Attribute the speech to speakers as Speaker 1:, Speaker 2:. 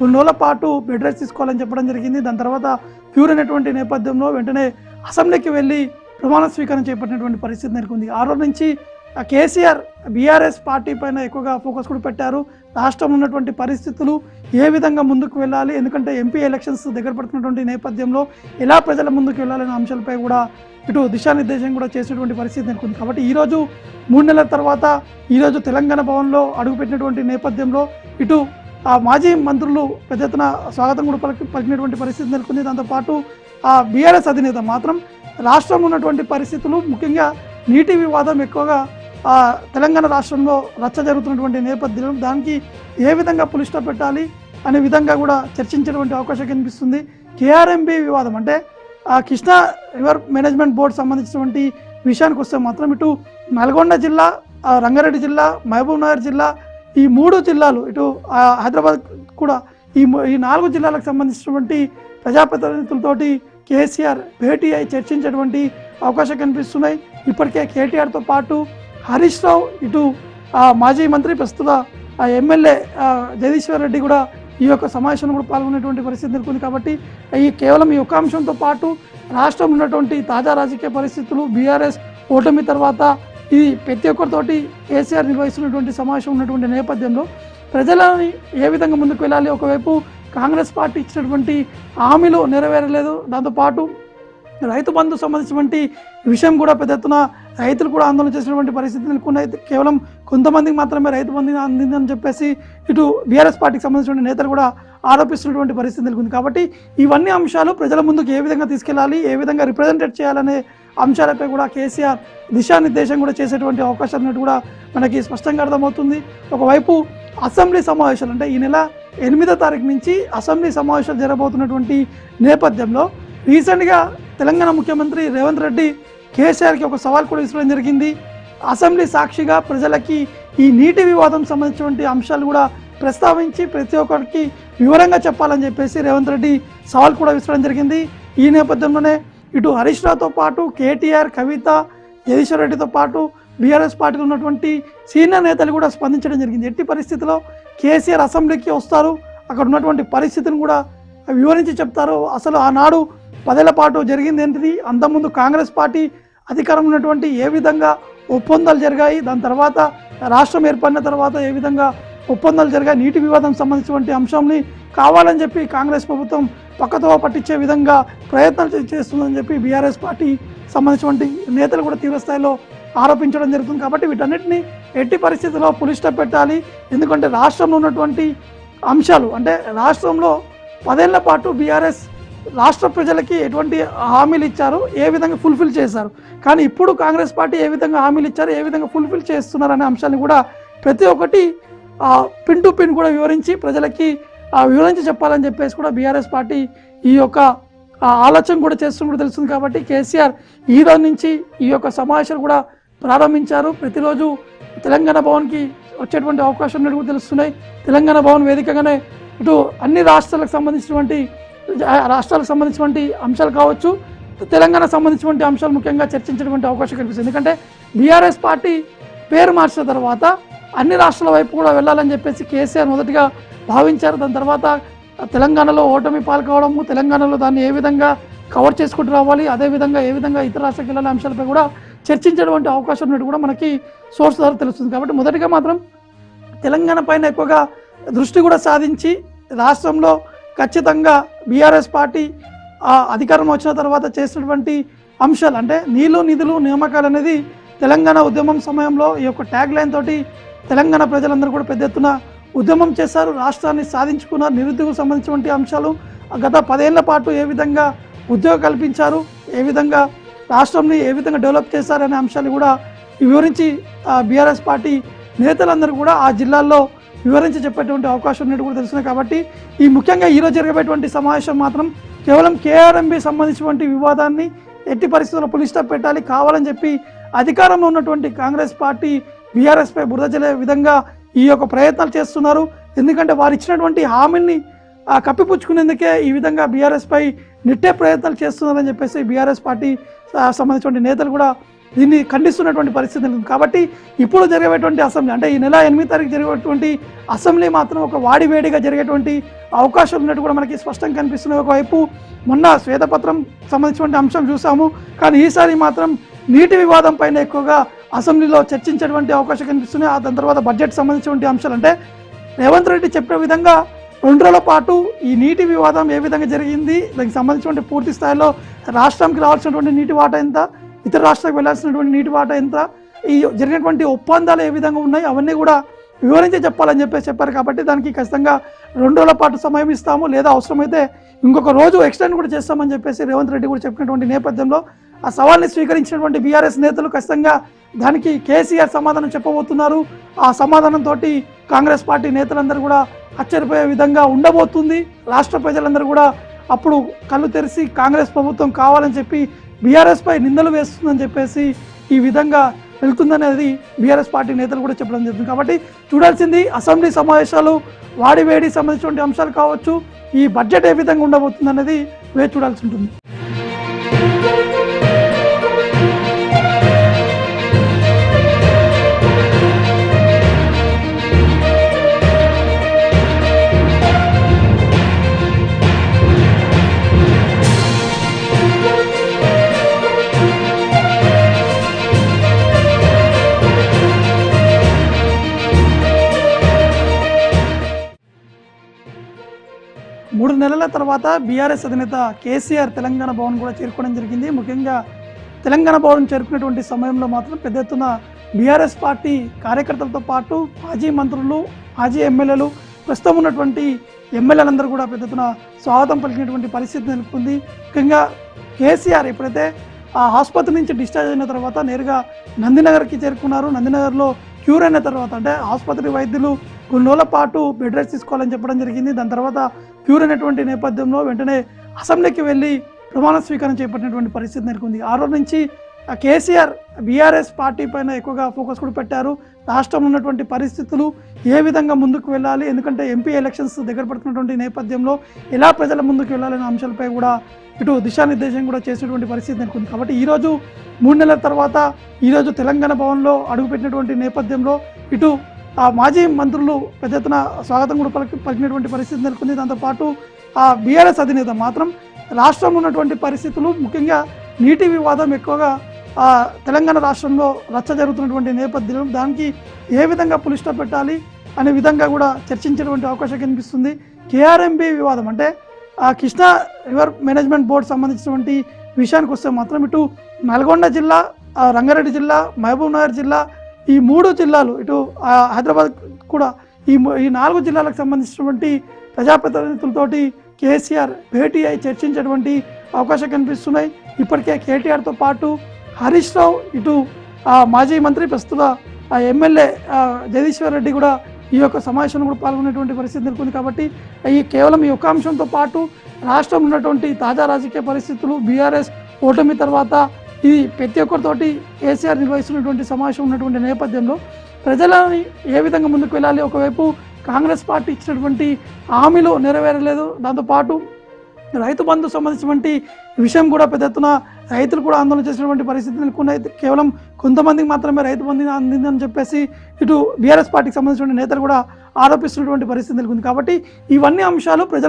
Speaker 1: కొన్ని రోజుల పాటు బెడ్ రెస్ట్ తీసుకోవాలని చెప్పడం జరిగింది. దాని తర్వాత క్యూర్ అయినటువంటి నేపథ్యంలో వెంటనే అసెంబ్లీకి వెళ్ళి ప్రమాణ స్వీకారం చేపట్టినటువంటి పరిస్థితి నెలకొంది. ఆ రోజు నుంచి కేసీఆర్ బీఆర్ఎస్ పార్టీ పైన ఎక్కువగా ఫోకస్ కూడా పెట్టారు. రాష్ట్రంలో ఉన్నటువంటి పరిస్థితులు ఏ విధంగా ముందుకు వెళ్ళాలి, ఎందుకంటే ఎంపీ ఎలక్షన్స్ దగ్గర పడుతున్నటువంటి నేపథ్యంలో ఎలా ప్రజల ముందుకు వెళ్ళాలనే అంశాలపై కూడా ఇటు దిశానిర్దేశం కూడా చేసేటువంటి పరిస్థితి నెలకొంది. కాబట్టి ఈరోజు 3 నెలల తర్వాత ఈరోజు తెలంగాణ భవన్లో అడుగుపెట్టినటువంటి నేపథ్యంలో ఇటు మాజీ మంత్రులు పెద్ద ఎత్తున స్వాగతం కూడా పలికినటువంటి పరిస్థితి నెలకొంది. దాంతోపాటు బీఆర్ఎస్ అధినేత మాత్రం రాష్ట్రంలో ఉన్నటువంటి పరిస్థితులు, ముఖ్యంగా నీటి వివాదం ఎక్కువగా తెలంగాణ రాష్ట్రంలో రచ్చ జరుగుతున్నటువంటి నేపథ్యంలో దానికి ఏ విధంగా పులి స్టాప్ పెట్టాలి అనే విధంగా కూడా చర్చించేటువంటి అవకాశం కనిపిస్తుంది. కేఆర్ఎంబీ వివాదం అంటే కృష్ణా రివర్ మేనేజ్మెంట్ బోర్డు సంబంధించినటువంటి విషయానికి వస్తే మాత్రం ఇటు నల్గొండ జిల్లా, రంగారెడ్డి జిల్లా, మహబూబ్ నగర్ జిల్లా, ఈ 3 జిల్లాలు, ఇటు హైదరాబాద్ కూడా, ఈ 4 జిల్లాలకు సంబంధించినటువంటి ప్రజాప్రతినిధులతోటి కేసీఆర్ భేటీ అయి చర్చించేటువంటి అవకాశం కనిపిస్తున్నాయి. ఇప్పటికే కేటీఆర్తో పాటు హరీష్ రావు, ఇటు మాజీ మంత్రి ప్రస్తుత ఎమ్మెల్యే జగదీశ్వర్ రెడ్డి కూడా ఈ యొక్క సమావేశంలో కూడా పాల్గొనేటువంటి పరిస్థితి నెలకొంది. కాబట్టి కేవలం ఈ ఒక్క అంశంతో పాటు రాష్ట్రంలో ఉన్నటువంటి తాజా రాజకీయ పరిస్థితులు, బీఆర్ఎస్ ఓటమి తర్వాత ఇది ప్రతి ఒక్కరితోటి కేసీఆర్ నిర్వహిస్తున్నటువంటి సమావేశం ఉన్నటువంటి నేపథ్యంలో ప్రజలని ఏ విధంగా ముందుకు వెళ్ళాలి, ఒకవైపు కాంగ్రెస్ పార్టీ ఇచ్చినటువంటి హామీలు నెరవేరలేదు, దాంతోపాటు రైతు బంధు సంబంధించినటువంటి విషయం కూడా పెద్ద ఎత్తున రైతులు కూడా ఆందోళన చేసినటువంటి పరిస్థితి నెలకొన్నాయి. కేవలం కొంతమందికి మాత్రమే రైతు బంధు అందిందని చెప్పేసి ఇటు బీఆర్ఎస్ పార్టీకి సంబంధించిన నేతలు కూడా ఆరోపిస్తున్నటువంటి పరిస్థితి నెలకొంది. కాబట్టి ఇవన్నీ అంశాలు ప్రజల ముందుకు ఏ విధంగా తీసుకెళ్లాలి, ఏ విధంగా రిప్రజెంటేట్ చేయాలనే అంశాలపై కూడా కేసీఆర్ దిశానిర్దేశం కూడా చేసేటువంటి అవకాశం ఉన్నట్టు కూడా మనకి స్పష్టంగా అర్థమవుతుంది. ఒకవైపు అసెంబ్లీ సమావేశాలు, అంటే ఈ నెల 8వ తారీఖు నుంచి అసెంబ్లీ సమావేశాలు జరగబోతున్నటువంటి నేపథ్యంలో రీసెంట్గా తెలంగాణ ముఖ్యమంత్రి రేవంత్ రెడ్డి కేసీఆర్కి ఒక సవాల్ కూడా విసరడం జరిగింది. అసెంబ్లీ సాక్షిగా ప్రజలకి ఈ నీటి వివాదం సంబంధించినటువంటి అంశాలు కూడా ప్రస్తావించి ప్రతి ఒక్కరికి వివరంగా చెప్పాలని చెప్పేసి రేవంత్ రెడ్డి సవాల్ కూడా విసరడం జరిగింది. ఈ నేపథ్యంలోనే ఇటు హరీష్ రావుతో పాటు కేటీఆర్, కవిత, జగదీశ్వర్ రెడ్డితో పాటు బీఆర్ఎస్ పార్టీలో ఉన్నటువంటి సీనియర్ నేతలు కూడా స్పందించడం జరిగింది. ఎట్టి పరిస్థితిలో కేసీఆర్ అసెంబ్లీకి వస్తారు, అక్కడ ఉన్నటువంటి పరిస్థితిని కూడా వివరించి చెప్తారు. అసలు ఆనాడు 10 ఏళ్ల పాటు జరిగింది ఏంటిది, అంతకుముందు కాంగ్రెస్ పార్టీ అధికారం ఉన్నటువంటి ఏ విధంగా ఒప్పందాలు జరిగాయి, దాని తర్వాత రాష్ట్రం ఏర్పడిన తర్వాత ఏ విధంగా ఒప్పందాలు జరిగాయి, నీటి వివాదం సంబంధించినటువంటి అంశాన్ని కావాలని చెప్పి కాంగ్రెస్ ప్రభుత్వం పక్కతో పట్టించే విధంగా ప్రయత్నాలు చేస్తుందని చెప్పి బీఆర్ఎస్ పార్టీ సంబంధించినటువంటి నేతలు కూడా తీవ్రస్థాయిలో ఆరోపించడం జరుగుతుంది. కాబట్టి వీటన్నిటిని ఎట్టి పరిస్థితుల్లో పులి స్టాప్ పెట్టాలి. ఎందుకంటే రాష్ట్రంలో ఉన్నటువంటి అంశాలు, అంటే రాష్ట్రంలో 10 ఏళ్ల పాటు బీఆర్ఎస్ రాష్ట్ర ప్రజలకి ఎటువంటి హామీలు ఇచ్చారు, ఏ విధంగా ఫుల్ఫిల్ చేశారు, కానీ ఇప్పుడు కాంగ్రెస్ పార్టీ ఏ విధంగా హామీలు ఇచ్చారు, ఏ విధంగా ఫుల్ఫిల్ చేస్తున్నారు అనే అంశాన్ని కూడా ప్రతి ఒక్కటి పిన్ టు పిన్ కూడా వివరించి ప్రజలకి వివరించి చెప్పాలని చెప్పేసి కూడా బీఆర్ఎస్ పార్టీ ఈ యొక్క ఆలోచన కూడా చేస్తున్నట్టు తెలుస్తుంది. కాబట్టి కేసీఆర్ ఈ రోజు నుంచి ఈ యొక్క సమావేశాలు కూడా ప్రారంభించారు. ప్రతిరోజు తెలంగాణ భవన్కి వచ్చేటువంటి అవకాశం ఉన్నట్టు కూడా తెలుస్తున్నాయి. తెలంగాణ భవన్ వేదికగానే ఇటు అన్ని రాష్ట్రాలకు సంబంధించినటువంటి అంశాలు కావచ్చు, తెలంగాణకు సంబంధించినటువంటి అంశాలు ముఖ్యంగా చర్చించేటువంటి అవకాశం కనిపిస్తుంది. ఎందుకంటే బీఆర్ఎస్ పార్టీ పేరు మార్చిన తర్వాత అన్ని రాష్ట్రాల వైపు కూడా వెళ్ళాలని చెప్పేసి కేసీఆర్ మొదటిగా భావించారు. దాని తర్వాత తెలంగాణలో ఓటమి పాల్గొవడము, తెలంగాణలో దాన్ని ఏ విధంగా కవర్ చేసుకుంటూ రావాలి, అదేవిధంగా ఏ విధంగా ఇతర రాష్ట్రాలకు వెళ్ళాలి అంశాలపై కూడా చర్చించేటువంటి అవకాశం ఉన్నట్టు కూడా మనకి సోర్స్ ద్వారా తెలుస్తుంది. కాబట్టి మొదటిగా మాత్రం తెలంగాణ పైన ఎక్కువగా దృష్టి కూడా సాధించి రాష్ట్రంలో ఖచ్చితంగా బీఆర్ఎస్ పార్టీ అధికారం వచ్చిన తర్వాత చేసినటువంటి అంశాలు, అంటే నీళ్లు, నిధులు, నియామకాలు అనేది తెలంగాణ ఉద్యమం సమయంలో ఈ యొక్క ట్యాగ్ లైన్ తోటి తెలంగాణ ప్రజలందరూ కూడా పెద్ద ఎత్తున ఉద్యమం చేశారు, రాష్ట్రాన్ని సాధించుకున్నారు. నిరుద్యోగం సంబంధించినటువంటి అంశాలు, గత 10 ఏళ్ల పాటు ఏ విధంగా ఉద్యోగం కల్పించారు, ఏ విధంగా రాష్ట్రాన్ని ఏ విధంగా డెవలప్ చేశారనే అంశాలు కూడా వివరించి బీఆర్ఎస్ పార్టీ నేతలందరూ కూడా ఆ జిల్లాల్లో వివరించి చెప్పేటువంటి అవకాశం ఉన్నట్టు కూడా తెలుస్తున్నాయి. కాబట్టి ఈ ముఖ్యంగా ఈరోజు జరగబోయేటువంటి సమావేశం మాత్రం కేవలం కేఆర్ఎంబీ సంబంధించినటువంటి వివాదాన్ని ఎట్టి పరిస్థితుల్లో పులి స్టాప్ పెట్టాలి, కావాలని చెప్పి అధికారంలో ఉన్నటువంటి కాంగ్రెస్ పార్టీ బీఆర్ఎస్పై బురద జల్లే విధంగా ఈ యొక్క ప్రయత్నాలు చేస్తున్నారు. ఎందుకంటే వారు ఇచ్చినటువంటి హామీని కప్పిపుచ్చుకునేందుకే ఈ విధంగా బీఆర్ఎస్పై నెట్టే ప్రయత్నాలు చేస్తున్నారని చెప్పేసి బీఆర్ఎస్ పార్టీ సంబంధించిన నేతలు కూడా దీన్ని ఖండిస్తున్నటువంటి పరిస్థితి ఉంది. కాబట్టి ఇప్పుడు జరిగేటువంటి అసెంబ్లీ అంటే ఈ నెల 8వ తారీఖు జరిగేటువంటి అసెంబ్లీ మాత్రం ఒక వాడివేడిగా జరిగేటువంటి అవకాశాలు ఉన్నట్టు కూడా మనకి స్పష్టంగా కనిపిస్తున్నాయి. ఒకవైపు మొన్న శ్వేతపత్రం సంబంధించినటువంటి అంశం చూసాము, కానీ ఈసారి మాత్రం నీటి వివాదం పైన ఎక్కువగా అసెంబ్లీలో చర్చించేటువంటి అవకాశం కనిపిస్తున్నాయి. దాని తర్వాత బడ్జెట్ సంబంధించినటువంటి అంశాలు అంటే రేవంత్ రెడ్డి చెప్పిన విధంగా 2 రోజుల పాటు ఈ నీటి వివాదం ఏ విధంగా జరిగింది, దానికి సంబంధించినటువంటి పూర్తి స్థాయిలో రాష్ట్రానికి రావాల్సినటువంటి నీటి వాటా ఎంత, ఇతర రాష్ట్రాలకు వెళ్ళాల్సినటువంటి నీటి వాటా ఎంత, ఈ జరిగినటువంటి ఒప్పందాలు ఏ విధంగా ఉన్నాయి అవన్నీ కూడా వివరించి చెప్పాలని చెప్పారు. కాబట్టి దానికి ఖచ్చితంగా 2 రోజుల పాటు సమయం ఇస్తాము, లేదా అవసరమైతే ఇంకొక రోజు ఎక్స్టెండ్ కూడా చేస్తామని చెప్పేసి రేవంత్ రెడ్డి కూడా చెప్పినటువంటి నేపథ్యంలో ఆ సవాల్ని స్వీకరించినటువంటి బీఆర్ఎస్ నేతలు ఖచ్చితంగా దానికి కేసీఆర్ సమాధానం చెప్పబోతున్నారు. ఆ సమాధానంతో కాంగ్రెస్ పార్టీ నేతలందరూ కూడా ఆశ్చర్యపోయే విధంగా ఉండబోతుంది. రాష్ట్ర ప్రజలందరూ కూడా అప్పుడు కళ్ళు తెరిచి కాంగ్రెస్ ప్రభుత్వం కావాలని చెప్పి బీఆర్ఎస్ పై నిందలు వేస్తుందని చెప్పేసి ఈ విధంగా వెళ్తుందనేది బీఆర్ఎస్ పార్టీ నేతలు కూడా చెప్పడం జరుగుతుంది. కాబట్టి చూడాల్సింది అసెంబ్లీ సమావేశాలు, వాడివేడి సంబంధించినటువంటి అంశాలు కావచ్చు, ఈ బడ్జెట్ ఏ విధంగా ఉండబోతుంది అనేది వేచి చూడాల్సి ఉంటుంది. మూడు నెలల తర్వాత బీఆర్ఎస్ అధినేత కేసీఆర్ తెలంగాణ భవన్ కూడా చేరుకోవడం జరిగింది. ముఖ్యంగా తెలంగాణ భవన్ చేరుకున్నటువంటి సమయంలో మాత్రం పెద్ద ఎత్తున బీఆర్ఎస్ పార్టీ కార్యకర్తలతో పాటు మాజీ మంత్రులు, మాజీ ఎమ్మెల్యేలు, ప్రస్తుతం ఉన్నటువంటి ఎమ్మెల్యేలందరూ కూడా పెద్ద ఎత్తున స్వాగతం పలికినటువంటి పరిస్థితి నెలకొంది. ముఖ్యంగా కేసీఆర్ ఎప్పుడైతే ఆ ఆసుపత్రి నుంచి డిశ్చార్జ్ అయిన తర్వాత నేరుగా నందినగర్కి చేరుకున్నారు. నందినగర్లో క్యూర్ అయిన తర్వాత అంటే ఆసుపత్రి వైద్యులు 2 రోజుల పాటు బెడ్ రెస్ట్ తీసుకోవాలని చెప్పడం జరిగింది. దాని తర్వాత క్యూర్ అయినటువంటి నేపథ్యంలో వెంటనే అసెంబ్లీకి వెళ్ళి ప్రమాణ స్వీకారం చేపట్టినటువంటి పరిస్థితి నెలకొంది. ఆ రోజు నుంచి కేసీఆర్ బీఆర్ఎస్ పార్టీ పైన ఎక్కువగా ఫోకస్ కూడా పెట్టారు. రాష్ట్రంలో ఉన్నటువంటి పరిస్థితులు ఏ విధంగా ముందుకు వెళ్ళాలి, ఎందుకంటే ఎంపీ ఎలక్షన్స్ దగ్గర పడుతున్నటువంటి నేపథ్యంలో ఎలా ప్రజల ముందుకు వెళ్ళాలనే అంశాలపై కూడా ఇటు దిశానిర్దేశం కూడా చేసినటువంటి పరిస్థితి నెలకొంది. కాబట్టి ఈరోజు 3 నెలల తర్వాత ఈరోజు తెలంగాణ భవన్లో అడుగుపెట్టినటువంటి నేపథ్యంలో ఇటు ఆ మాజీ మంత్రులు పెద్ద ఎత్తున స్వాగతం కూడా పలికినటువంటి పరిస్థితి నెలకొంది. దాంతోపాటు ఆ బీఆర్ఎస్ అధినేత మాత్రం రాష్ట్రంలో ఉన్నటువంటి పరిస్థితులు, ముఖ్యంగా నీటి వివాదం ఎక్కువగా తెలంగాణ రాష్ట్రంలో రచ్చ జరుగుతున్నటువంటి నేపథ్యంలో దానికి ఏ విధంగా పులి స్టాప్ పెట్టాలి అనే విధంగా కూడా చర్చించేటువంటి అవకాశం కనిపిస్తుంది. కేఆర్ఎంబీ వివాదం అంటే కృష్ణా రివర్ మేనేజ్మెంట్ బోర్డు సంబంధించినటువంటి విషయానికి వస్తే మాత్రం ఇటు నల్గొండ జిల్లా, రంగారెడ్డి జిల్లా, మహబూబ్ నగర్ జిల్లా, ఈ 3 జిల్లాలు, ఇటు హైదరాబాద్ కూడా ఈ 4 జిల్లాలకు సంబంధించినటువంటి ప్రజాప్రతినిధులతోటి కేసీఆర్ భేటీ అయి చర్చించేటువంటి అవకాశం కనిపిస్తున్నాయి. ఇప్పటికే కేటీఆర్తో పాటు హరీష్ రావు, ఇటు మాజీ మంత్రి ప్రస్తుత ఎమ్మెల్యే జగదీశ్వర్ రెడ్డి కూడా ఈ యొక్క సమావేశంలో కూడా పాల్గొనేటువంటి పరిస్థితి నెలకొంది. కాబట్టి కేవలం ఈ ఒక్క అంశంతో పాటు రాష్ట్రంలో ఉన్నటువంటి తాజా రాజకీయ పరిస్థితులు, బీఆర్ఎస్ ఓటమి తర్వాత ఇది ప్రతి ఒక్కరితోటి కేసీఆర్ నిర్వహిస్తున్నటువంటి సమావేశం ఉన్నటువంటి నేపథ్యంలో ప్రజలని ఏ విధంగా ముందుకు వెళ్ళాలి, ఒకవైపు కాంగ్రెస్ పార్టీ ఇచ్చినటువంటి హామీలు నెరవేరలేదు, దాంతోపాటు రైతు బంధు సంబంధించినటువంటి విషయం కూడా పెద్ద ఎత్తున రైతులు కూడా ఆందోళన చేసినటువంటి పరిస్థితి నెలకొన్నాయి. కేవలం కొంతమందికి మాత్రమే రైతు బంధు అందిందని చెప్పేసి ఇటు బీఆర్ఎస్ పార్టీకి సంబంధించిన నేతలు కూడా ఆరోపిస్తున్నటువంటి పరిస్థితి నెలకొంది. కాబట్టి ఇవన్నీ అంశాలు ప్రజల